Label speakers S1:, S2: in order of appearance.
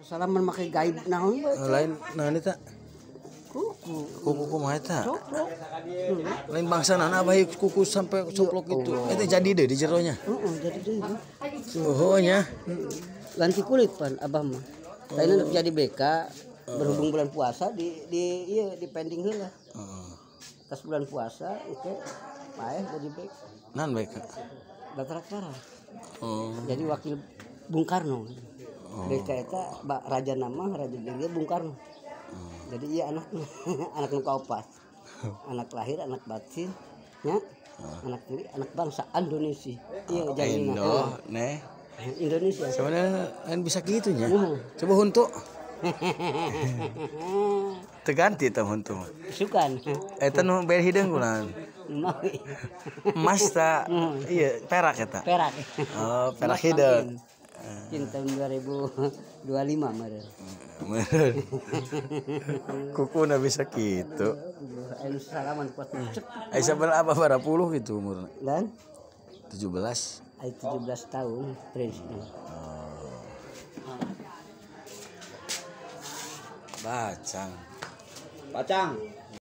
S1: Salaman make gaib naon bae.
S2: Lain naon eta?
S1: Kuku.
S2: Kuku kumaha eta?
S1: Coplok.
S2: Lain bangsa nana bae kuku sampai coplok gitu. Eta jadi deh di jeronya.
S1: Heeh, jadi deui.
S2: Oh nya.
S1: Ganti kulit pan abah mah. Lain jadi BK berhubung bulan puasa di ieu di pending heula.
S2: Heeh.
S1: Pas bulan puasa itu paeh jadi BK.
S2: Nan bae ka.
S1: Batara-tara.
S2: Oh.
S1: Jadi wakil Bung Karno. BK eta raja nama raja dia Bung Karno. Jadi iya anaknya anak nu kaopat. Anak lahir, anak batin, nya. Anak tiri, anak bangsa Indonesia. Iya jadi
S2: Indo, neh.
S1: Indonesia.
S2: Sebenarnya lain bisa gitu nya. Coba huntu. Terganti tah huntu mah.
S1: Sukan.
S2: Eta nu bae hideung kunaon? Emas ta. Iya, perak eta.
S1: Perak.
S2: Oh, perak hideung.
S1: Tahun 2025 meureun.
S2: Meureun. Kukuna bisa kitu.
S1: Anu salaman kuat cek.
S2: Ai sabaraha apa bara puluh gitu umurna?
S1: Dan
S2: 17.
S1: ai 17 tahun prinsipnya.
S2: Bacang.
S1: Pacang.